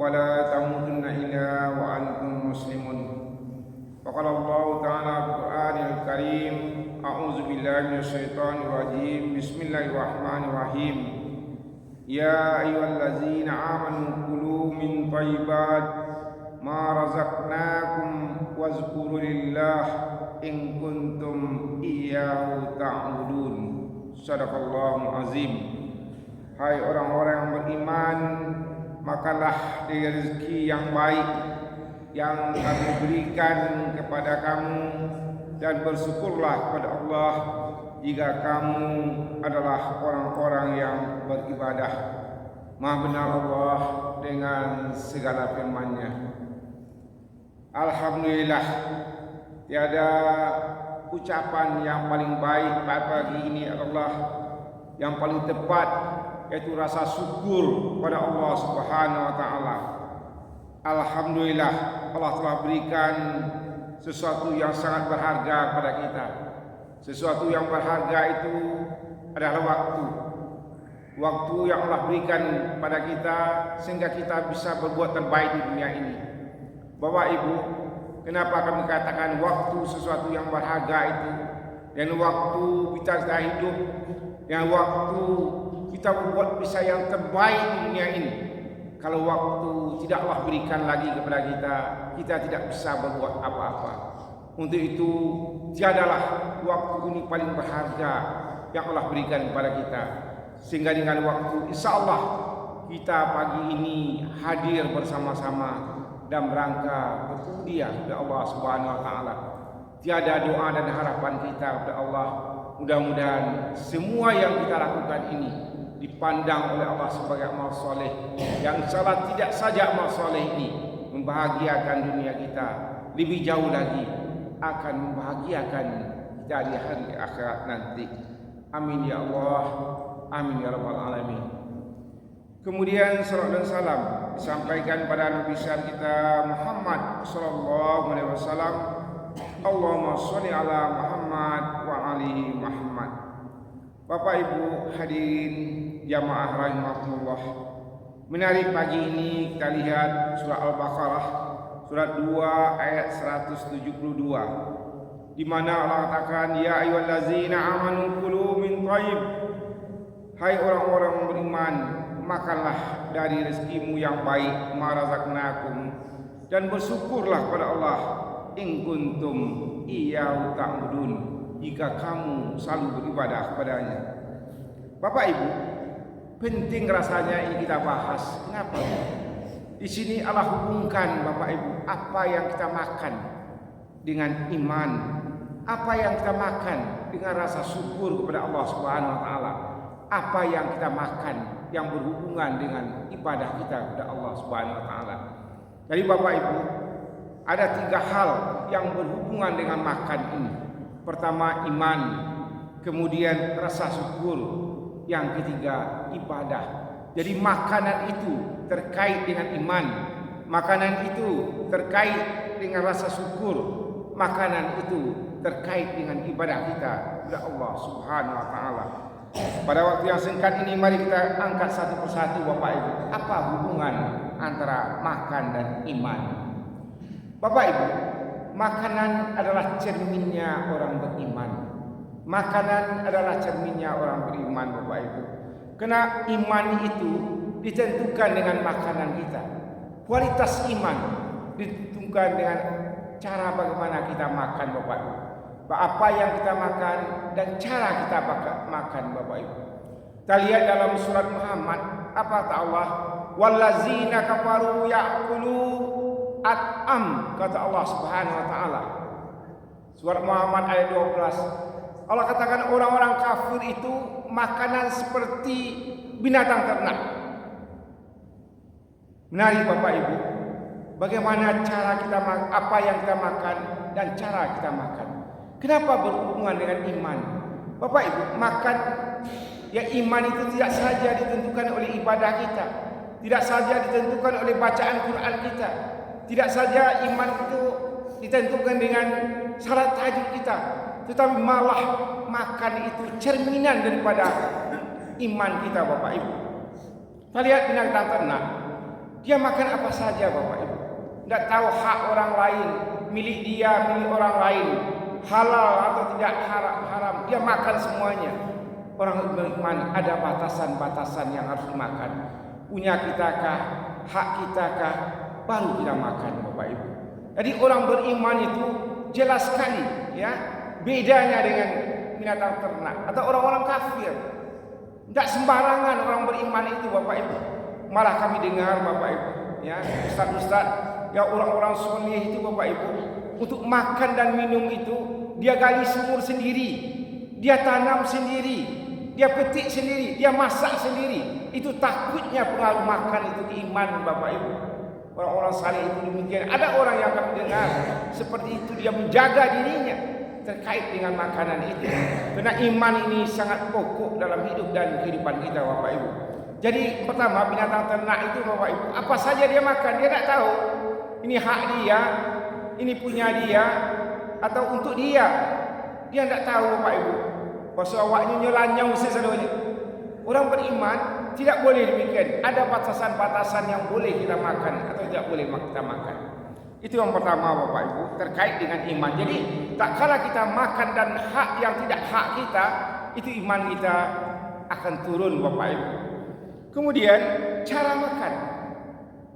ولا تموتن إلا وأنتم مسلمون. وقال الله تعالى في القرآن الكريم: أعوذ بالله من الشيطان الرجيم. بسم الله الرحمن الرحيم. يا أيها الذين آمنوا كلوا من طيبات ما رزقناكم واذكروا لله إن كنتم إياه تعبدون. Sadaqallahul azim. Hai orang-orang yang beriman, makanlah dari rezeki yang baik yang kami berikan kepada kamu, dan bersyukurlah kepada Allah jika kamu adalah orang-orang yang beribadah. Maha benar Allah dengan segala firman-Nya. Alhamdulillah, tiada ucapan yang paling baik pada pagi ini adalah yang paling tepat, yaitu rasa syukur kepada Allah Subhanahu wa taala. Alhamdulillah, Allah telah berikan sesuatu yang sangat berharga kepada kita. Sesuatu yang berharga itu adalah waktu. Waktu yang Allah berikan kepada kita sehingga kita bisa berbuat terbaik di dunia ini. Bapak Ibu, kenapa kami katakan waktu sesuatu yang berharga itu? Dan waktu kita hidup, dan waktu kita membuat bisa yang terbaik di dunia ini. Kalau waktu tidak Allah berikan lagi kepada kita, kita tidak bisa berbuat apa-apa. Untuk itu, tiadalah waktu ini paling berharga yang Allah berikan kepada kita. Sehingga dengan waktu, insya Allah kita pagi ini hadir bersama-sama dan berangka bersedia kepada Allah Subhanahu wa taala. Tiada doa dan harapan kita kepada Allah, mudah-mudahan semua yang kita lakukan ini dipandang oleh Allah sebagai amal soleh, yang salah tidak saja amal soleh ini membahagiakan dunia kita, lebih jauh lagi akan membahagiakan kita di hari akhirat nanti. Amin ya Allah, amin ya rabbal alamin. Kemudian salawat dan salam disampaikan pada Nabi besar kita Muhammad sallallahu alaihi wasallam. Allahumma sholli ala Muhammad wa ali Muhammad. Bapak Ibu hadirin jamaah rahimakumullah. Menarik pagi ini kita lihat surah Al-Baqarah surat 2 ayat 172, di mana Allah katakan, ya ayyuhallazina amanu kulu min thayyib. Hai orang-orang beriman, makanlah dari rezekimu yang baik, ma razaqnakum, dan bersyukurlah kepada Allah, in kuntum iyyahu ta'budun, jika kamu selalu beribadah kepadanya. Bapak Ibu, penting rasanya ini kita bahas. Kenapa? Di sini Allah hubungkan Bapak Ibu apa yang kita makan dengan iman, apa yang kita makan dengan rasa syukur kepada Allah Subhanahu wa taala, apa yang kita makan yang berhubungan dengan ibadah kita kepada Allah Subhanahu wa taala. Jadi Bapak Ibu, ada 3 hal yang berhubungan dengan makan ini. Pertama iman, kemudian rasa syukur, yang ketiga ibadah. Jadi makanan itu terkait dengan iman, makanan itu terkait dengan rasa syukur, makanan itu terkait dengan ibadah kita kepada Allah Subhanahu wa taala. Pada waktu yang singkat ini, mari kita angkat satu persatu Bapak Ibu. Apa hubungan antara makan dan iman? Bapak Ibu, makanan adalah cerminnya orang beriman. Makanan adalah cerminnya orang beriman Bapak Ibu. Karena iman itu ditentukan dengan makanan kita. Kualitas iman ditentukan dengan cara bagaimana kita makan Bapak Ibu. Apa yang kita makan dan cara kita makan Bapak Ibu. Kita lihat dalam surat Muhammad, apa kata Allah? Wallazina kafaru ya'kulu at'am, kata Allah Subhanahu wa taala. Surat Muhammad ayat 12. Allah katakan orang-orang kafir itu makanan seperti binatang ternak. Menarik Bapak Ibu, bagaimana cara kita apa yang kita makan dan cara kita makan. Kenapa berhubungan dengan iman? Bapak Ibu, makan ya, iman itu tidak saja ditentukan oleh ibadah kita, tidak saja ditentukan oleh bacaan Quran kita, tidak saja iman itu ditentukan dengan salat tahajud kita, tetapi malah makan itu cerminan daripada iman kita Bapak Ibu. Kita lihat binatang ternak. Dia makan apa saja Bapak Ibu. Tidak tahu hak orang lain, milik dia, milik orang lain, halal atau tidak haram. Dia makan semuanya. Orang beriman ada batasan-batasan yang harus dimakan. Punya kitakah, hak kitakah, baru kita makan Bapak Ibu. Jadi orang beriman itu jelas sekali ya bedanya dengan binatang ternak atau orang-orang kafir. Tidak sembarangan orang beriman itu Bapak Ibu. Malah kami dengar Bapak Ibu ya ustaz-ustaz ya orang-orang soleh itu Bapak Ibu untuk makan dan minum itu dia gali sumur sendiri, dia tanam sendiri, dia petik sendiri, dia masak sendiri. Itu takutnya pengaruh makan itu di iman Bapak Ibu. Orang-orang saleh itu demikian. Ada orang yang kami dengar seperti itu, dia menjaga dirinya terkait dengan makanan itu. Karena iman ini sangat pokok dalam hidup dan kehidupan kita Bapak Ibu. Jadi pertama binatang ternak itu Bapak Ibu, apa saja dia makan dia tak tahu. Ini hak dia, ini punya dia atau untuk dia. Dia tak tahu Bapak Ibu. Pasal awaknya nyelanyau sesadonya. Orang beriman tidak boleh demikian. Ada batasan-batasan yang boleh kita makan atau tidak boleh kita makan. Itu yang pertama Bapak Ibu terkait dengan iman. Jadi tak kala kita makan dan hak yang tidak hak kita, itu iman kita akan turun Bapak Ibu. Kemudian cara makan.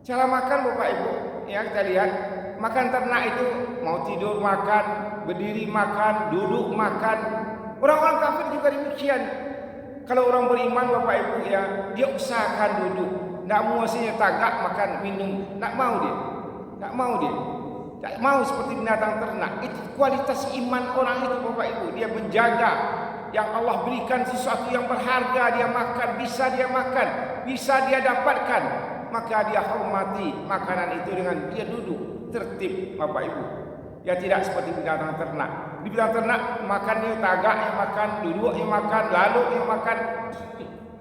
Cara makan Bapak Ibu, ya kita lihat makan ternak itu mau tidur makan, berdiri makan, duduk makan. Orang-orang kafir juga demikian. Kalau orang beriman Bapak Ibu ya, dia usahakan duduk. Tak mau asalnya tagak makan minum, tak mau dia. Tak mau dia. Tak mau seperti binatang ternak. Itu kualitas iman orang itu Bapak Ibu. Dia menjaga yang Allah berikan sesuatu yang berharga dia makan, bisa dia makan, bisa dia dapatkan, maka dia hormati makanan itu dengan dia duduk tertib Bapak Ibu. Ya tidak seperti binatang ternak. Di binatang ternak makannya tagak yang makan, duduk yang makan, lalu yang makan,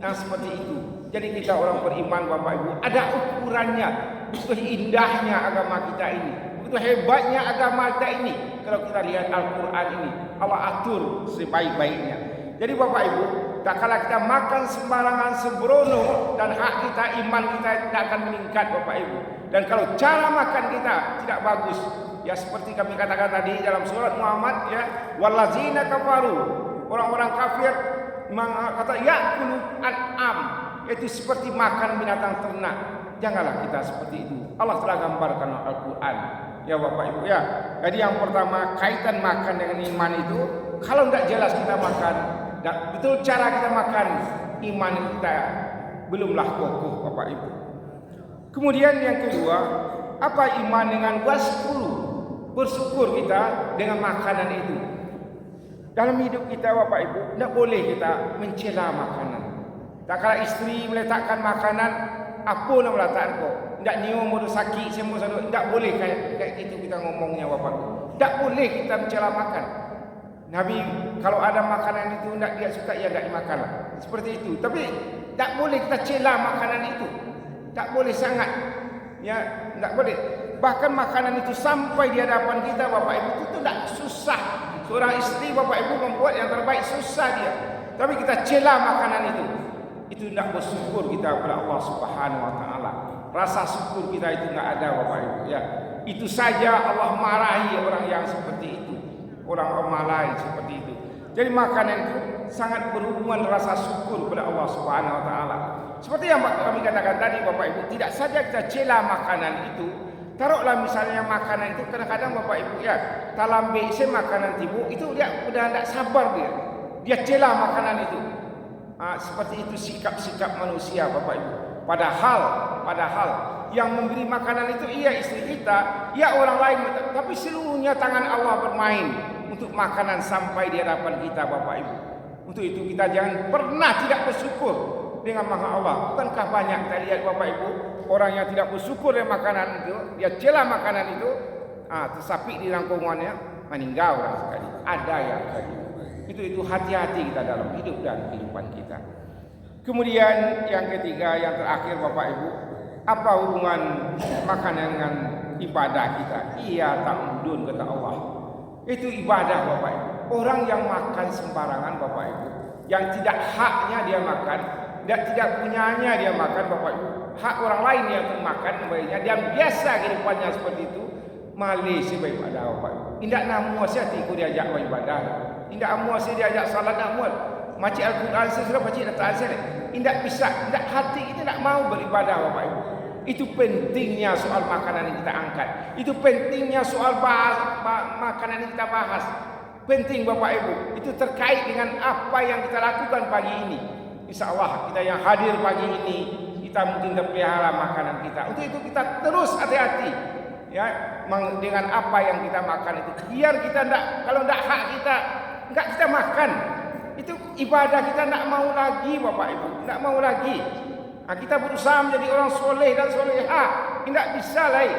yang seperti itu. Jadi kita orang beriman Bapak Ibu ada ukurannya. Begitu indahnya agama kita ini, begitu hebatnya agama kita ini. Kalau kita lihat Al-Quran ini, Allah atur sebaik-baiknya. Jadi Bapak Ibu, tak kala kita makan sembarangan sembrono dan hak kita, iman kita tidak akan meningkat Bapak Ibu. Dan kalau cara makan kita tidak bagus, ya seperti kami katakan tadi dalam surat Muhammad ya, wallazina kafaru, orang-orang kafir mengata ya'kulu an'am, itu seperti makan binatang ternak. Janganlah kita seperti itu. Allah telah gambarkan Al-Quran. Ya Bapak Ibu ya. Jadi yang pertama kaitan makan dengan iman itu, kalau tidak jelas kita makan, dan betul cara kita makan, iman kita belumlah kokoh Bapak Ibu. Kemudian yang kedua, apa iman dengan bersyukur kita dengan makanan itu. Dalam hidup kita Bapak Ibu, tidak boleh kita mencela makanan. Tak kala isteri meletakkan makanan, apa nak meletakkan kau? Tidak nyium baru sakit semua sana. Tidak boleh kayak itu kita ngomongnya Bapak. Tidak boleh kita mencela makan. Nabi kalau ada makanan itu tidak dia suka ya tidak dimakanlah. Seperti itu. Tapi tidak boleh kita cela makanan itu. Tak boleh sangat. Ya, tidak boleh. Bahkan makanan itu sampai di hadapan kita Bapak Ibu itu tidak susah. Seorang istri Bapak Ibu membuat yang terbaik susah dia. Tapi kita cela makanan itu. Itu tidak bersyukur kita kepada Allah Subhanahu Wa Taala. Rasa syukur kita itu tidak ada Bapak Ibu. Ya, itu saja Allah marahi orang yang seperti itu. Orang-orang lain seperti itu. Jadi makanan itu sangat berhubungan rasa syukur kepada Allah Subhanahu Wa Taala. Seperti yang kami katakan tadi Bapak Ibu, tidak saja kita cela makanan itu. Taruhlah misalnya makanan itu kadang-kadang Bapak Ibu ya, talambe makanan tibu itu dia sudah tidak sabar dia. Dia cela makanan itu. Seperti itu sikap-sikap manusia Bapak Ibu. Padahal yang memberi makanan itu iya istri kita, iya orang lain, tapi seluruhnya tangan Allah bermain untuk makanan sampai di hadapan kita Bapak Ibu. Untuk itu kita jangan pernah tidak bersyukur dengan makanan Allah. Bukankah banyak kita lihat Bapak Ibu orang yang tidak bersyukur dengan makanan itu, dia cela makanan itu, tersapi di langkungannya meninggal orang sekali. Ada yang tadi. Itu hati-hati kita dalam hidup dan kehidupan kita. Kemudian yang ketiga, yang terakhir Bapak Ibu, apa hubungan makanan dengan ibadah kita? Iya ta'budun kata Allah. Itu ibadah Bapak Ibu. Orang yang makan sembarangan Bapak Ibu, yang tidak haknya dia makan, tidak punyanya dia makan Bapak Ibu. Hak orang lain yang makan kembalinya. Dia biasa kehidupannya seperti itu. Malaysia beribadah Bapak Ibu. Tidak namu asyik tiku diajak beribadah. Tidak namu asyik diajak salat nak muat. Macam Al-Quran sudah baca datang asal. Tidak bisa, tidak hati kita tidak mau beribadah Bapak Ibu. Itu pentingnya soal makanan yang kita angkat. Itu pentingnya soal makanan yang kita bahas. Penting Bapak Ibu. Itu terkait dengan apa yang kita lakukan pagi ini. InsyaAllah kita yang hadir pagi ini, kita mungkin terpelihara makanan kita. Untuk itu kita terus hati-hati. Ya, dengan apa yang kita makan itu. Biar kita kalau tidak hak kita, enggak kita makan. Itu ibadah kita tidak mau lagi Bapak Ibu. Tidak mau lagi. Nah, kita berusaha menjadi orang soleh dan soleha. Tidak bisa lagi.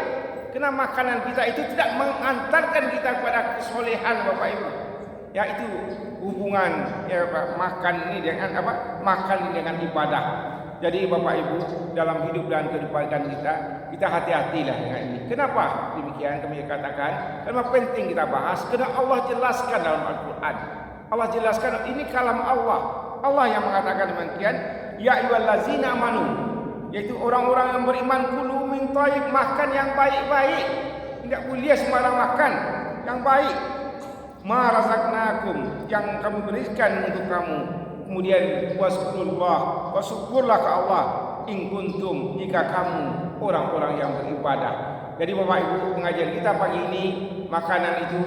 Karena makanan kita itu tidak mengantarkan kita kepada kesolehan Bapak Ibu. Ya itu hubungan ya, makan ini dengan apa? Makan ini dengan ibadah. Jadi Bapak Ibu dalam hidup dan kehidupan kita hati-hatilah dengan ini. Kenapa demikian kami katakan? Karena penting kita bahas. Karena Allah jelaskan dalam Al-Quran. Allah jelaskan ini kalam Allah. Allah yang mengatakan demikian. Ya ayyuhallazina amanu, yaitu orang-orang yang beriman, kulu min thayyib, makan yang baik-baik. Tidak boleh sembarang makan yang baik. Ma razaqnakum, yang kami berikan untuk kamu. Kemudian waskurullah, bersyukurlah ke Allah in kuntum, jika kamu orang-orang yang beribadah. Jadi Bapak Ibu, pengajian kita pagi ini, makanan itu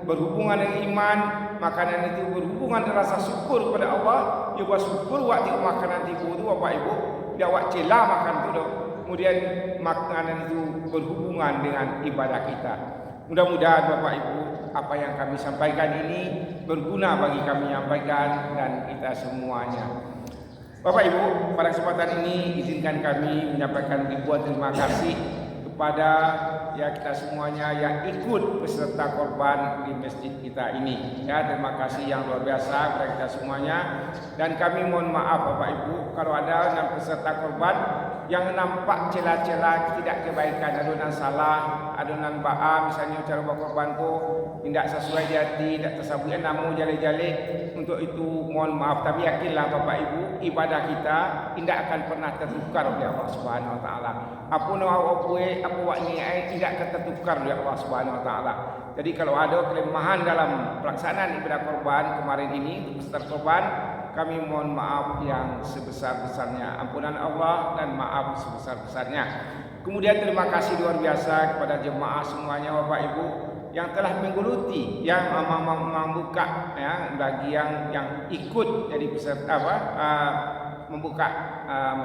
berhubungan dengan iman, makanan itu berhubungan dengan rasa syukur kepada Allah. Ya bersyukur waktu makanan itu Bapak Ibu, tidak wak celah makan itu. Kemudian makanan itu berhubungan dengan ibadah kita. Mudah-mudahan Bapak Ibu, apa yang kami sampaikan ini berguna bagi kami menyampaikan dan kita semuanya. Bapak Ibu, pada kesempatan ini izinkan kami menyampaikan ribuan terima kasih kepada ya kita semuanya yang ikut beserta korban di masjid kita ini. Ya, terima kasih yang luar biasa kepada kita semuanya. Dan kami mohon maaf Bapak Ibu kalau ada peserta korban yang nampak celah-celah tidak kebaikan, adunan salah, adunan ba'a, misalnya cara buat korban tu tidak sesuai di hati, tidak tersabukan namu jale-jale. Untuk itu mohon maaf, tapi yakinlah Bapak Ibu, ibadah kita tidak akan pernah tertukar oleh Allah Subhanahu Wa Taala. Apa tidak akan tertukar oleh Allah Subhanahu Wa Taala. Jadi kalau ada kelemahan dalam pelaksanaan ibadah korban kemarin ini untuk peserta korban, kami mohon maaf yang sebesar-besarnya, ampunan Allah dan maaf sebesar-besarnya. Kemudian terima kasih luar biasa kepada jemaah semuanya Bapak Ibu yang telah menggeluti, yang membuka ya, bagi yang ikut jadi peserta membuka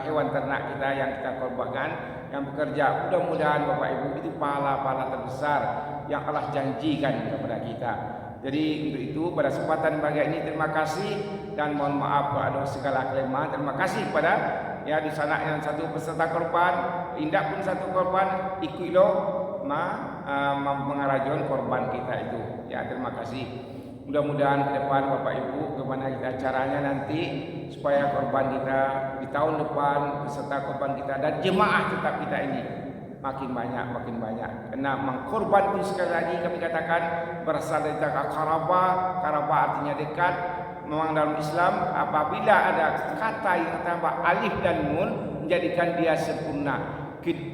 hewan ternak kita yang kita korbankan, yang bekerja. Mudah-mudahan Bapak Ibu itu pahala-pahala terbesar yang Allah janjikan kepada kita. Jadi untuk itu pada kesempatan bagian ini terima kasih dan mohon maaf kalau ada segala kelemahan. Terima kasih kepada ya di sana yang satu peserta korban, indak pun satu korban ikutlah mengarajon korban kita itu. Ya terima kasih. Mudah-mudahan ke depan Bapak Ibu bagaimana kita caranya nanti supaya korban kita di tahun depan, peserta korban kita dan jemaah tetap kita ini makin banyak. Karena mengkorban itu sekali lagi kami katakan berasal dari kata karaba. Karaba artinya dekat. Memang dalam Islam apabila ada kata yang tambah alif dan nun menjadikan dia sempurna.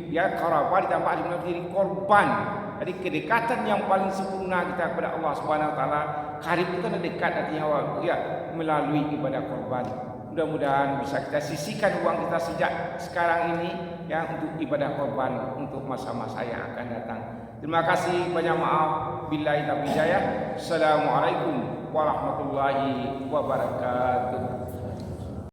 Ya karaba ditambah alif dan jadi korban. Jadi kedekatan yang paling sempurna kita kepada Allah Subhanahu Wa Taala. Karib itu kan dekat artinya ya melalui ibadah korban. Mudah-mudahan bisa kita sisihkan uang kita sejak sekarang ini ya untuk ibadah korban untuk masa-masa yang akan datang. Terima kasih, banyak maaf. Billahi taufiq hidayah. Assalamualaikum warahmatullahi wabarakatuh.